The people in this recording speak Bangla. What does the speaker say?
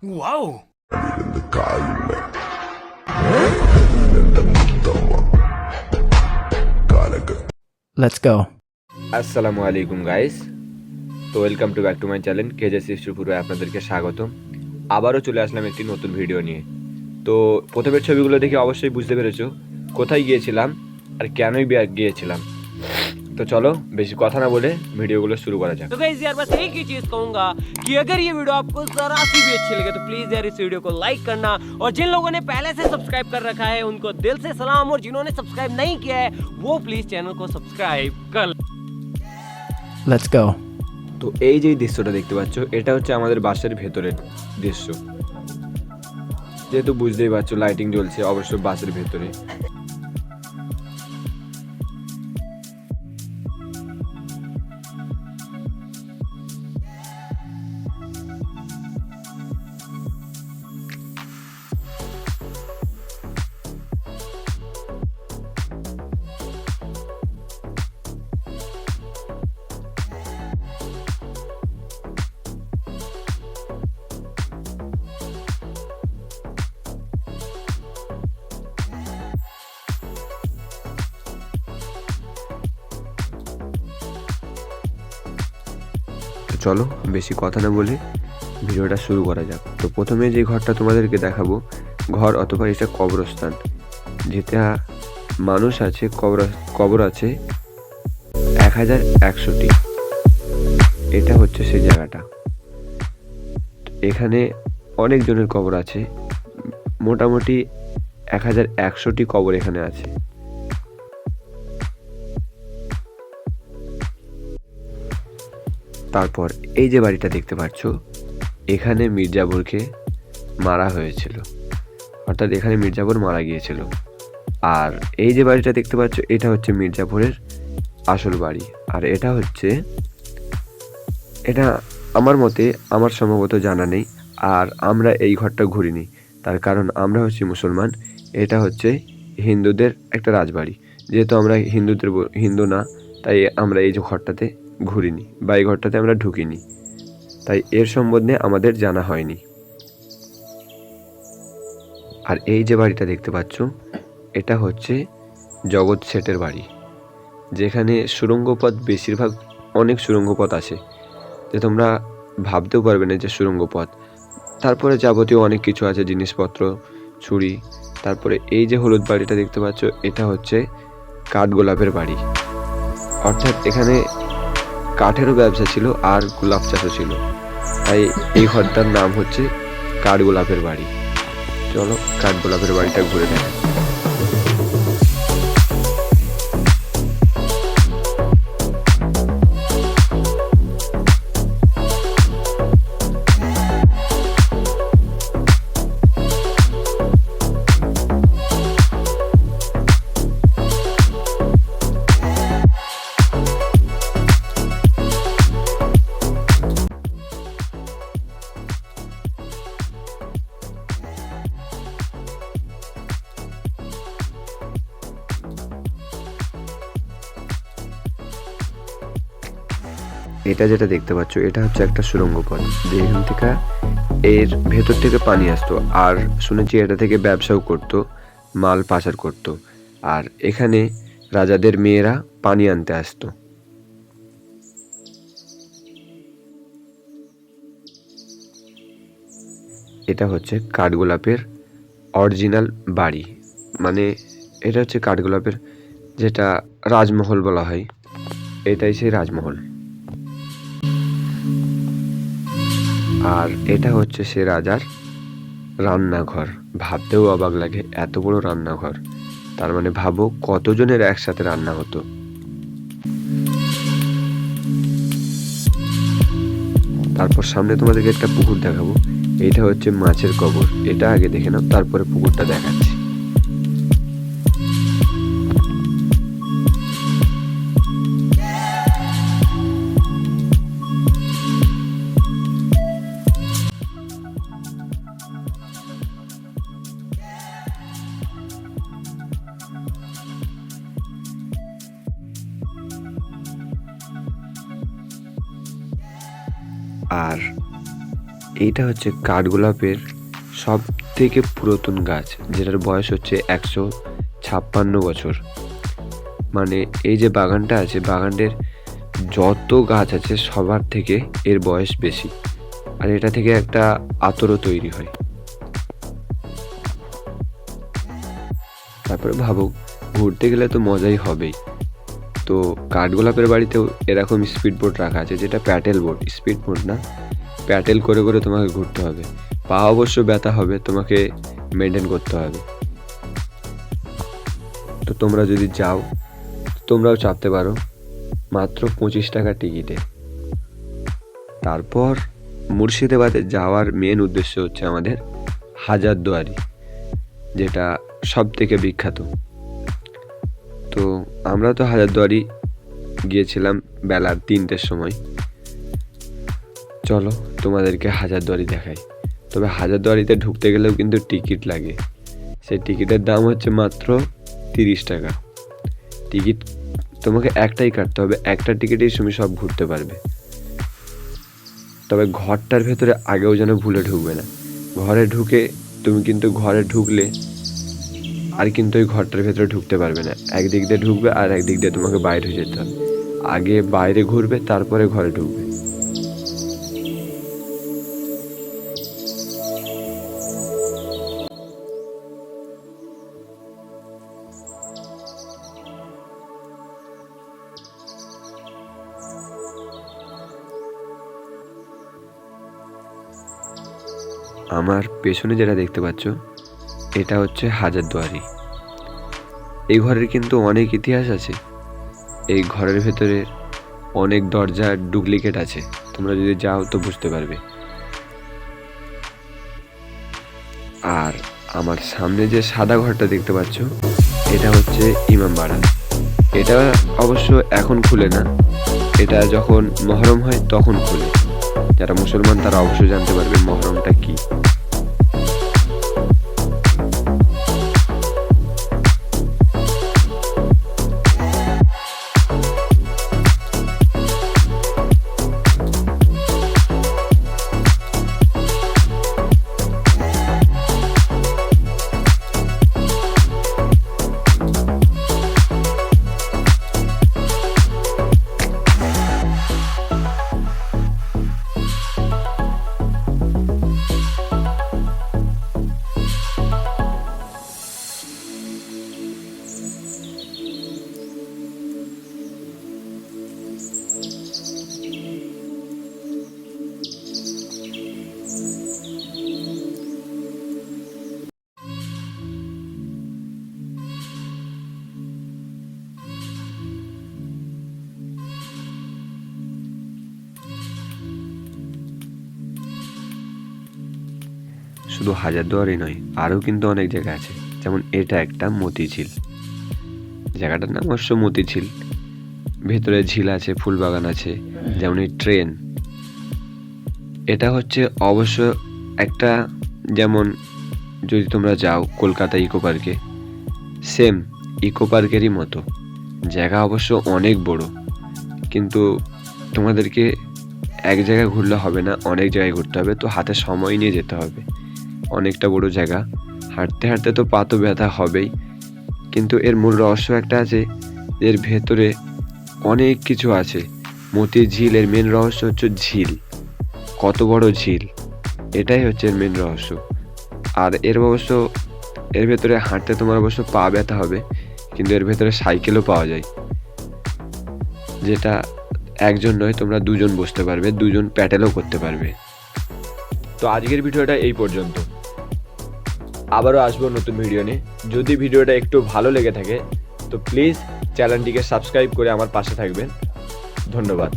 Wow! Let's go. আসসালামু আলাইকুম গাইস। তো welcome to back to my channel কেজে সৃষ্টিপুরে আপনাদেরকে স্বাগতম। আবারও চলে আসলাম একটি নতুন ভিডিও নিয়ে। তো প্রথমের ছবিগুলো দেখে অবশ্যই বুঝতে পেরেছো কোথায় গিয়েছিলাম আর কেনই গিয়েছিলাম। তো চলো বেশি কথা না বলে ভিডিওগুলো শুরু করা যাক। तो गाइस यार बस एक ही चीज कहूंगा कि अगर ये वीडियो आपको जरा सी भी अच्छी लगे तो प्लीज यार इस वीडियो को लाइक करना, और जिन लोगों ने पहले से सब्सक्राइब कर रखा है उनको दिल से सलाम, और जिन्होंने सब्सक्राइब नहीं किया है वो प्लीज चैनल को सब्सक्राइब कर। Let's go. তো এই যে দৃশ্যটা দেখতে পাচ্ছ এটা হচ্ছে আমাদের বাসের ভেতরের দৃশ্য। যেহেতু বুঝতেই পারছো লাইটিং জ্বলছে অবশ্য বাসের ভেতরে। তো চলো বেশি কথা না বলে ভিডিওটা শুরু করা যাক। তো প্রথমে যে ঘরটা তোমাদেরকে দেখাবো ঘর অথবা এটা কবরস্থান, যেটা মানুষ আছে কবর আছে 1100টি। এটা হচ্ছে সেই জায়গাটা। এখানে অনেক জনের কবর আছে, মোটামুটি 1100টি কবর এখানে আছে। তারপর এই যে বাড়িটা দেখতে পাচ্ছ এখানে মির্জাপুরকে মারা হয়েছিল, অর্থাৎ এখানে মির্জাপুর মারা গিয়েছিল। আর এই যে বাড়িটা দেখতে পাচ্ছ এটা হচ্ছে মির্জাপুরের আসল বাড়ি। আর এটা আমার মতে আমার সম্ভবত জানা নেই। আর আমরা এই ঘরটা ঘুরিনি, তার কারণ আমরা হচ্ছি মুসলমান। এটা হচ্ছে হিন্দুদের একটা রাজবাড়ি, যেহেতু আমরা হিন্দু না, তাই আমরা এই যে ঘরটাতে ঘুরিনি বা এই ঘরটাতে আমরা ঢুকিনি, তাই এর সম্বন্ধে আমাদের জানা হয়নি। আর এই যে বাড়িটা দেখতে পাচ্ছ এটা হচ্ছে জগৎ শেঠের বাড়ি, যেখানে সুড়ঙ্গ পথ বেশিরভাগ অনেক সুড়ঙ্গ পথ আছে, যে তোমরা ভাবতেও পারবে না যে সুড়ঙ্গ পথ। তারপরে যাবতীয় অনেক কিছু আছে, জিনিসপত্র, ছুরি। তারপরে এই যে হলুদ বাড়িটা দেখতে পাচ্ছ এটা হচ্ছে কাঠগোলাপের বাড়ি, অর্থাৎ এখানে কাঠেরও ব্যবসা ছিল আর গোলাপ চাষও ছিল, তাই এই ঘরটার নাম হচ্ছে কাঠগোলাপের বাড়ি। চলো কাঠগোলাপের বাড়িটা ঘুরে দেখা। এটা যেটা দেখতে পাচ্ছ এটা হচ্ছে একটা সুড়ঙ্গ পথ, যেখান থেকে এর ভেতর থেকে পানি আসতো। আর শুনেছি এটা থেকে ব্যবসাও করতো, মাল পাচার করতো। আর এখানে রাজাদের মেয়েরা পানি আনতে আসতো। এটা হচ্ছে কাঠগোলাপের অরিজিনাল বাড়ি, মানে এটা হচ্ছে কাঠগোলাপের যেটা রাজমহল বলা হয়, এটাই সেই রাজমহল। আর এটা হচ্ছে সে রাজার রান্নাঘর। ভাবতেও অবাক লাগে এত বড় রান্নাঘর, তার মানে ভাবো কতজনের একসাথে রান্না হতো। তারপর সামনে তোমাদেরকে একটা পুকুর দেখাবো, এইটা হচ্ছে মাছের কবর। এটা আগে দেখে নাও, তারপরে পুকুরটা দেখাচ্ছি। আর এইটা হচ্ছে কাঠগোলাপের সব থেকে পুরাতন গাছ, যেটার বয়স হচ্ছে 156 বছর। মানে এই যে বাগানটা আছে, বাগানের যত গাছ আছে সবার থেকে এর বয়স বেশি, আর এটা থেকে একটা আতরও তৈরি হয়। তারপরে ভাবো, ঘুরতে গেলে তো মজাই হবেই। তো কাঠগোলাপের বাড়িতেও এরকম স্পিড বোট রাখা আছে, যেটা প্যাডেল বোট, স্পিড বোট না, প্যাডেল করে করে তোমাকে ঘুরতে হবে। পা অবশ্য ব্যথা হবে, তোমাকে মেনটেন করতে হবে। তো তোমরা যদি যাও তোমরাও চাপতে পারো, মাত্র 25 টাকা টিকিটে। তারপর মুর্শিদাবাদে যাওয়ার মেন উদ্দেশ্য হচ্ছে আমাদের হাজারদুয়ারি, যেটা সব থেকে বিখ্যাত। তো আমরা তো হাজারদুয়ারি গিয়েছিলাম বেলা 3টের সময়। চলো তোমাদেরকে হাজারদুয়ারি দেখাই। তবে হাজারদুয়ারিতে ঢুকতে গেলেও কিন্তু টিকিট লাগে। সেই টিকিটের দাম হচ্ছে মাত্র 30 টাকা। টিকিট তোমাকে একটাই কাটতে হবে, একটা টিকিটেই তুমি সব ঘুরতে পারবে। তবে ঘরটার ভেতরে আগেও যেন ভুলে ঢুকবে না। ঘরে ঢুকে তুমি কিন্তু ঘরে ঢুকলে আর কিন্তু ওই ঘরটার ভেতরে ঢুকতে পারবে না। একদিক দিয়ে ঢুকবে আর একদিক দিয়ে তোমাকে বাইরে যেতে হবে। আগে বাইরে ঘুরবে, তারপরে ঘরে ঢুকবে। আমার পেছনে যেটা দেখতে পাচ্ছ, এটা হচ্ছে হাজারদুয়ারি। এই ঘরের কিন্তু অনেক ইতিহাস আছে। এই ঘরের ভেতরে অনেক দরজার ডুপ্লিকেট আছে, তোমরা যদি যাও তো বুঝতে পারবে। আর আমার সামনে যে সাদা ঘরটা দেখতে পাচ্ছ, এটা হচ্ছে ইমামবাড়া। এটা অবশ্য এখন খুলে না, এটা যখন মহরম হয় তখন খুলে। যারা মুসলমান তারা অবশ্যই জানতে পারবে মহরমটা কি। শুধু হাজারদুয়ারি নয়, আরও কিন্তু অনেক জায়গা আছে। যেমন এটা একটা মতিঝিল, জায়গাটার নাম অবশ্য মতিঝিল। ভেতরে ঝিল আছে, ফুল বাগান আছে। যেমন এই ট্রেন, এটা হচ্ছে অবশ্য একটা, যেমন যদি তোমরা যাও কলকাতা ইকো পার্কে, সেম ইকো পার্কেরই মতো। জায়গা অবশ্য অনেক বড়, কিন্তু তোমাদেরকে এক জায়গায় ঘুরলে হবে না, অনেক জায়গায় ঘুরতে হবে। তো হাতে সময় নিয়ে যেতে হবে। অনেকটা বড় জায়গা, হাঁটতে হাঁটতে তো পা তো ব্যথা হবেই। কিন্তু এর মূল রহস্য একটা আছে, এর ভেতরে অনেক কিছু আছে। মতি ঝিলের মেন রহস্য হচ্ছে ঝিল, কত বড় ঝিল, এটাই হচ্ছে এর মেন রহস্য। আর এর ভেতরে হাঁটতে তোমার অবশ্য পা ব্যথা হবে, কিন্তু এর ভেতরে সাইকেলও পাওয়া যায়, যেটা একজন নয় তোমরা দুজন বসতে পারবে, দুজন প্যাডেলও করতে পারবে। তো আজকের ভিডিওটা এই পর্যন্ত। আবারও আসবো নতুন ভিডিও নিয়ে। যদি ভিডিওটা একটু ভালো লেগে থাকে তো প্লিজ চ্যানেলটিকে সাবস্ক্রাইব করে আমার পাশে থাকবেন। ধন্যবাদ।